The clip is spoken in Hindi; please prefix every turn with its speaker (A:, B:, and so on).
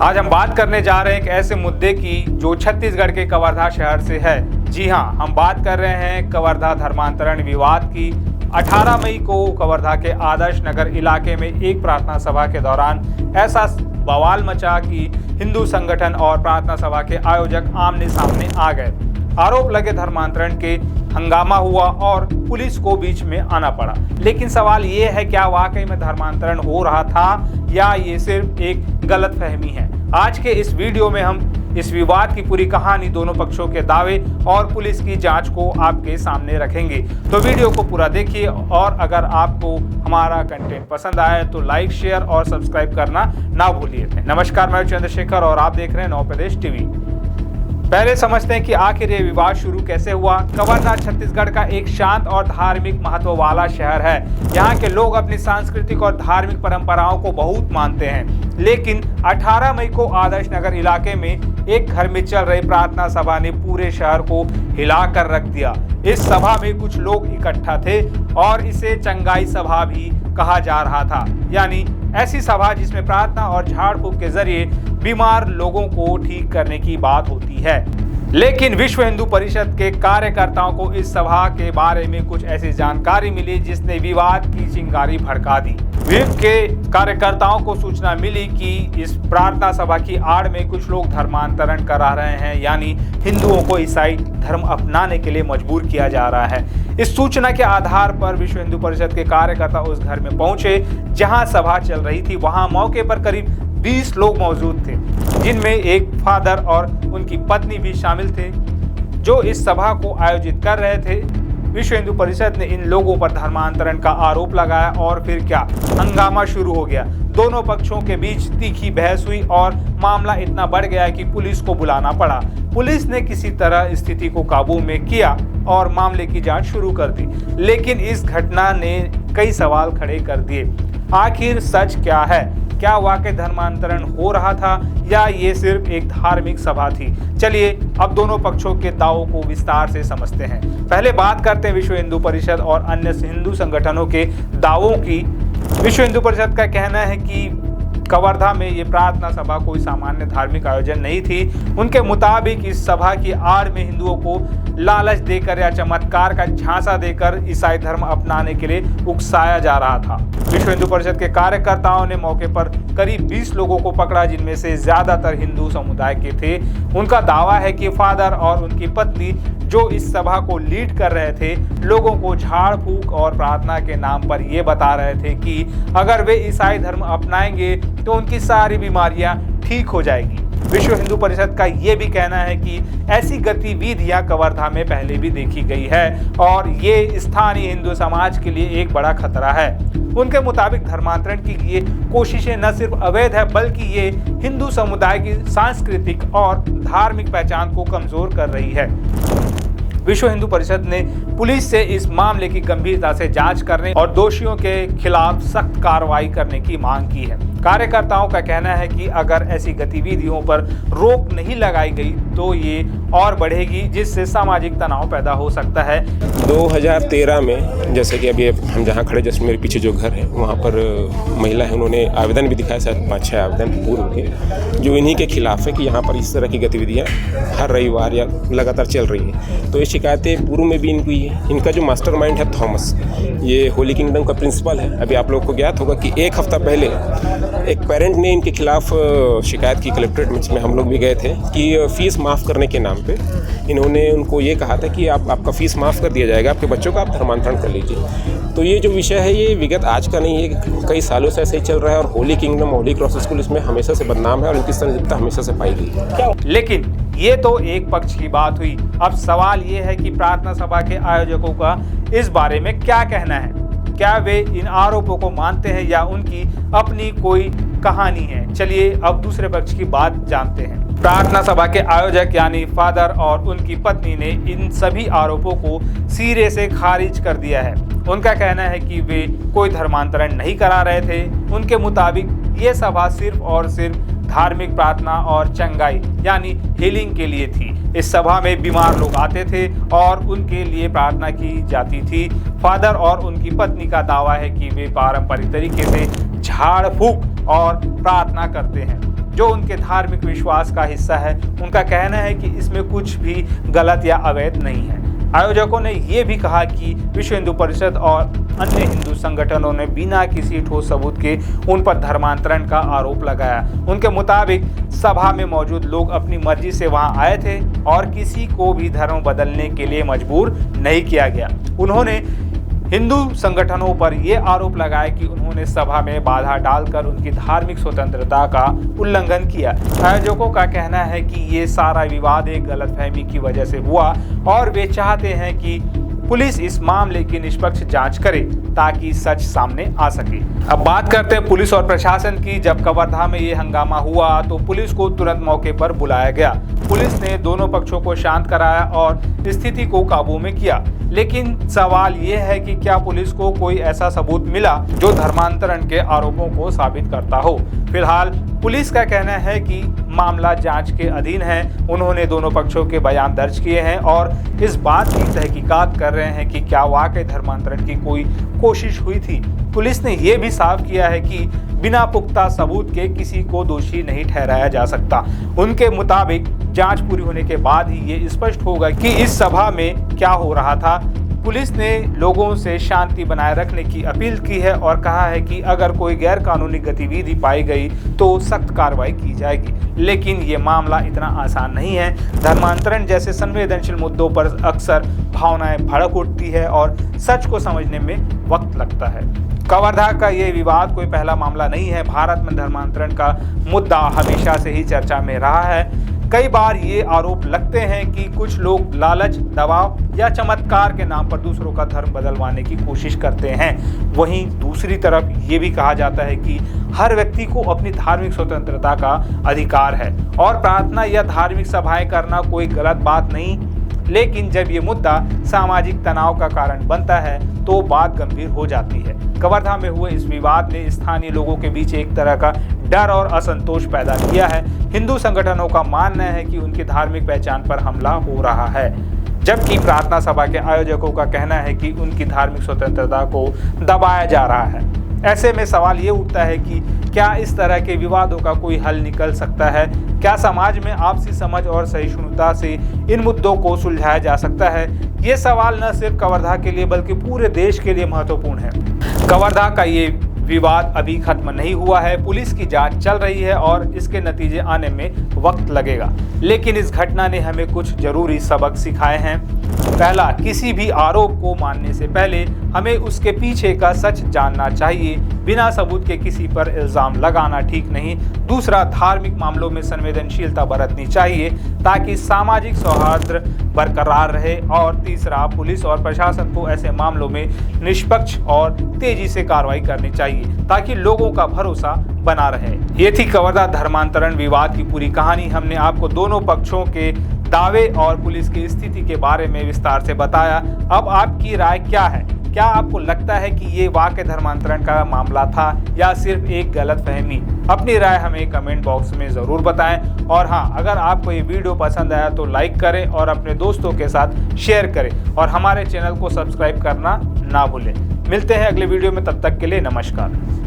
A: आज हम बात करने जा रहे हैं एक ऐसे मुद्दे की जो छत्तीसगढ़ के कवर्धा शहर से है। जी हां, हम बात कर रहे हैं कवर्धा धर्मांतरण विवाद की। 18 मई को कवर्धा के आदर्श नगर इलाके में एक प्रार्थना सभा के दौरान ऐसा बवाल मचा कि हिंदू संगठन और प्रार्थना सभा के आयोजक आमने सामने आ गए। आरोप लगे धर्मांतरण के, हंगामा हुआ और पुलिस को बीच में आना पड़ा। लेकिन सवाल ये है, क्या वाकई में धर्मांतरण हो रहा था या ये सिर्फ एक गलतफहमी है? आज के इस वीडियो में हम इस विवाद की पूरी कहानी, दोनों पक्षों के दावे और पुलिस की जांच को आपके सामने रखेंगे। तो वीडियो को पूरा देखिए और अगर आपको हमारा कंटेंट पसंद आए तो लाइक, शेयर और सब्सक्राइब करना ना भूलिए। नमस्कार, मैं चंद्रशेखर और आप देख रहे हैं नव प्रदेश टीवी। पहले समझते हैं कि आखिर ये विवाद शुरू कैसे हुआ। कवर्धा छत्तीसगढ़ का एक शांत और धार्मिक महत्व वाला शहर है। यहाँ के लोग अपनी सांस्कृतिक और धार्मिक परंपराओं को बहुत मानते हैं। लेकिन 18 मई को आदर्श नगर इलाके में एक घर में चल रही प्रार्थना सभा ने पूरे शहर को हिला कर रख दिया। इस सभा में कुछ लोग इकट्ठा थे और इसे चंगाई सभा भी कहा जा रहा था, यानी ऐसी सभा जिसमें प्रार्थना और झाड़ फूंक के जरिए बीमार लोगों को ठीक करने की बात होती है। लेकिन विश्व हिंदू परिषद के कार्यकर्ताओं को इस सभा के बारे में कुछ ऐसी जानकारी मिली जिसने विवाद की चिंगारी भड़का दी। विप के कार्यकर्ताओं को सूचना मिली कि इस प्रार्थना सभा की आड़ में कुछ लोग धर्मांतरण करा रहे हैं, यानी हिंदुओं को ईसाई धर्म अपनाने के लिए मजबूर किया जा रहा है। इस सूचना के आधार पर विश्व हिंदू परिषद के कार्यकर्ता उस घर में पहुंचे जहां सभा चल रही थी। वहां मौके पर करीब 20 लोग मौजूद थे, जिनमें एक फादर और उनकी पत्नी भी शामिल थे जो इस सभा को आयोजित कर रहे थे। विश्व हिंदू परिषद ने इन लोगों पर धर्मांतरण का आरोप लगाया और फिर क्या, हंगामा शुरू हो गया। दोनों पक्षों के बीच तीखी बहस हुई और मामला इतना बढ़ गया कि पुलिस को बुलाना पड़ा। पुलिस ने किसी तरह स्थिति को काबू में किया और मामले की जांच शुरू कर दी। लेकिन इस घटना ने कई सवाल खड़े कर दिए। आखिर सच क्या है? क्या वाकई धर्मांतरण हो रहा था या ये सिर्फ एक धार्मिक सभा थी? चलिए अब दोनों पक्षों के दावों को विस्तार से समझते हैं। पहले बात करते हैं विश्व हिंदू परिषद और अन्य हिंदू संगठनों के दावों की। विश्व हिंदू परिषद का कहना है कि कवर्धा में ये प्रार्थना सभा कोई सामान्य धार्मिक आयोजन नहीं थी। उनके मुताबिक इस सभा की आड़ में हिंदुओं को लालच देकर या चमत्कार का झांसा देकर ईसाई धर्म अपनाने के लिए उकसाया जा रहा था। विश्व हिंदू परिषद के कार्यकर्ताओं ने मौके पर करीब 20 लोगों को पकड़ा, जिनमें से ज्यादातर हिंदू समुदाय के थे। उनका दावा है कि फादर और उनकी पत्नी जो इस सभा को लीड कर रहे थे, लोगों को झाड़ फूंक और प्रार्थना के नाम पर ये बता रहे थे कि अगर वे ईसाई धर्म अपनाएंगे तो उनकी सारी बीमारियां ठीक हो जाएगी। विश्व हिंदू परिषद का ये भी कहना है कि ऐसी गतिविधियां कवर्धा में पहले भी देखी गई है और ये स्थानीय हिंदू समाज के लिए एक बड़ा खतरा है। उनके मुताबिक धर्मांतरण की ये कोशिशें न सिर्फ अवैध है बल्कि ये हिंदू समुदाय की सांस्कृतिक और धार्मिक पहचान को कमजोर कर रही है। विश्व हिंदू परिषद ने पुलिस से इस मामले की गंभीरता से जांच करने और दोषियों के खिलाफ सख्त कार्रवाई करने की मांग की है। कार्यकर्ताओं का कहना है कि अगर ऐसी गतिविधियों पर रोक नहीं लगाई गई तो ये और बढ़ेगी, जिससे सामाजिक तनाव पैदा हो सकता है।
B: 2013 में, जैसे कि अभी हम जहाँ खड़े, जैसे मेरे पीछे जो घर है वहाँ पर महिला है, उन्होंने आवेदन भी दिखाया, शायद 5-6 आवेदन पूर्व के, जो इन्हीं के खिलाफ है कि यहाँ पर इस तरह की गतिविधियाँ हर रविवार या लगातार चल रही हैं। तो ये शिकायतें पूर्व में भी इनको है। इनका जो मास्टरमाइंड है थॉमस, ये होली किंगडम का प्रिंसिपल है। अभी आप लोग को ज्ञात होगा कि एक हफ्ता पहले एक पेरेंट ने इनके खिलाफ शिकायत की कलेक्ट्रेट में, हम लोग भी गए थे, कि फीस माफ़ करने के नाम पे इन्होंने उनको ये कहा था कि आपका फीस माफ़ कर दिया जाएगा, आपके बच्चों का आप धर्मांतरण कर लीजिए। तो ये जो विषय है ये विगत आज का नहीं है, कई सालों से ऐसे ही चल रहा है और Holi kingdom, Holi cross school इसमें हमेशा से बदनाम है और इनकी संलिप्तता हमेशा से पाई गई।
A: लेकिन ये तो एक पक्ष की बात हुई। अब सवाल ये है कि प्रार्थना सभा के आयोजकों का इस बारे में क्या कहना है? क्या वे इन आरोपों को मानते हैं या उनकी अपनी कोई कहानी है? चलिए अब दूसरे पक्ष की बात जानते हैं। प्रार्थना सभा के आयोजक यानी फादर और उनकी पत्नी ने इन सभी आरोपों को सिरे से खारिज कर दिया है। उनका कहना है कि वे कोई धर्मांतरण नहीं करा रहे थे। उनके मुताबिक ये सभा सिर्फ और सिर्फ धार्मिक प्रार्थना और चंगाई यानी हीलिंग के लिए थी। इस सभा में बीमार लोग आते थे और उनके लिए प्रार्थना की जाती थी। फादर और उनकी पत्नी का दावा है कि वे पारंपरिक तरीके से झाड़ फूंक और प्रार्थना करते हैं। जो उनके धार्मिक विश्वास का हिस्सा है। उनका कहना है कि इसमें कुछ भी गलत या अवैध नहीं है। आयोजकों ने ये भी कहा कि विश्व हिंदू परिषद और अन्य हिंदू संगठनों ने बिना किसी ठोस सबूत के उन पर धर्मांतरण का आरोप लगाया। उनके मुताबिक सभा में मौजूद लोग अपनी मर्जी से वहां आए थे और किसी को भी धर्म बदलने के लिए मजबूर नहीं किया गया। उन्होंने हिंदू संगठनों पर यह आरोप लगाया कि उन्होंने सभा में बाधा डालकर उनकी धार्मिक स्वतंत्रता का उल्लंघन किया। आयोजकों का कहना है कि ये सारा विवाद एक गलतफहमी की वजह से हुआ और वे चाहते हैं कि पुलिस इस मामले की निष्पक्ष जांच करे ताकि सच सामने आ सके। अब बात करते हैं पुलिस और प्रशासन की। जब कवर्धा में ये हंगामा हुआ तो पुलिस को तुरंत मौके पर बुलाया गया। पुलिस ने दोनों पक्षों को शांत कराया और स्थिति को काबू में किया। लेकिन सवाल ये है कि क्या पुलिस को कोई ऐसा सबूत मिला जो धर्मांतरण के आरोपों को साबित करता हो। फिलहाल पुलिस का कहना है कि मामला जांच के अधीन है। उन्होंने दोनों पक्षों के बयान दर्ज किए हैं और इस बात की तहकीकात कर रहे हैं कि क्या वाकई धर्मांतरण की कोई कोशिश हुई थी। पुलिस ने यह भी साफ किया है कि बिना पुख्ता सबूत के किसी को दोषी नहीं ठहराया जा सकता। उनके मुताबिक जांच पूरी होने के बाद ही ये स्पष्ट होगा कि इस सभा में क्या हो रहा था। पुलिस ने लोगों से शांति बनाए रखने की अपील की है और कहा है कि अगर कोई गैर कानूनी गतिविधि पाई गई तो सख्त कार्रवाई की जाएगी। लेकिन ये मामला इतना आसान नहीं है। धर्मांतरण जैसे संवेदनशील मुद्दों पर अक्सर भावनाएं भड़क उठती है और सच को समझने में वक्त लगता है। कवर्धा का ये विवाद कोई पहला मामला नहीं है। भारत में धर्मांतरण का मुद्दा हमेशा से ही चर्चा में रहा है। कई बार ये आरोप लगते हैं कि कुछ लोग लालच, दबाव या चमत्कार के नाम पर दूसरों का धर्म बदलवाने की कोशिश करते हैं। वहीं दूसरी तरफ ये भी कहा जाता है कि हर व्यक्ति को अपनी धार्मिक स्वतंत्रता का अधिकार है और प्रार्थना या धार्मिक सभाएं करना कोई गलत बात नहीं। लेकिन जब ये मुद्दा सामाजिक तनाव का कारण बनता है तो बात गंभीर हो जाती है। कवर्धा में हुए इस विवाद ने स्थानीय लोगों के बीच एक तरह का डर और असंतोष पैदा किया है। हिंदू संगठनों का मानना है कि उनकी धार्मिक पहचान पर हमला हो रहा है, जबकि प्रार्थना सभा के आयोजकों का कहना है कि उनकी धार्मिक स्वतंत्रता को दबाया जा रहा है। ऐसे में सवाल ये उठता है कि क्या इस तरह के विवादों का कोई हल निकल सकता है? क्या समाज में आपसी समझ और सहिष्णुता से इन मुद्दों को सुलझाया जा सकता है? ये सवाल न सिर्फ कवर्धा के लिए बल्कि पूरे देश के लिए महत्वपूर्ण है। कवर्धा का ये विवाद अभी खत्म नहीं हुआ है। पुलिस की जांच चल रही है और इसके नतीजे आने में वक्त लगेगा। लेकिन इस घटना ने हमें कुछ जरूरी सबक सिखाए हैं। पहला, किसी भी आरोप को मानने से पहले हमें उसके पीछे का सच जानना चाहिए। बिना सबूत के किसी पर इल्जाम लगाना ठीक नहीं। दूसरा, धार्मिक मामलों में संवेदनशीलता बरतनी चाहिए ताकि सामाजिक सौहार्द बरकरार रहे। और तीसरा, पुलिस और प्रशासन को ऐसे मामलों में निष्पक्ष और तेजी से कार्रवाई करनी चाहिए ताकि लोगों का भरोसा बना रहे। ये थी कवर्धा धर्मांतरण विवाद की पूरी कहानी। हमने आपको दोनों पक्षों के दावे और पुलिस की स्थिति के बारे में विस्तार से बताया। अब आपकी राय क्या है? क्या आपको लगता है कि ये वाकई धर्मांतरण का मामला था या सिर्फ एक गलतफहमी? अपनी राय हमें कमेंट बॉक्स में ज़रूर बताएं। और हाँ, अगर आपको ये वीडियो पसंद आया तो लाइक करें और अपने दोस्तों के साथ शेयर करें और हमारे चैनल को सब्सक्राइब करना ना भूलें। मिलते हैं अगले वीडियो में, तब तक के लिए नमस्कार।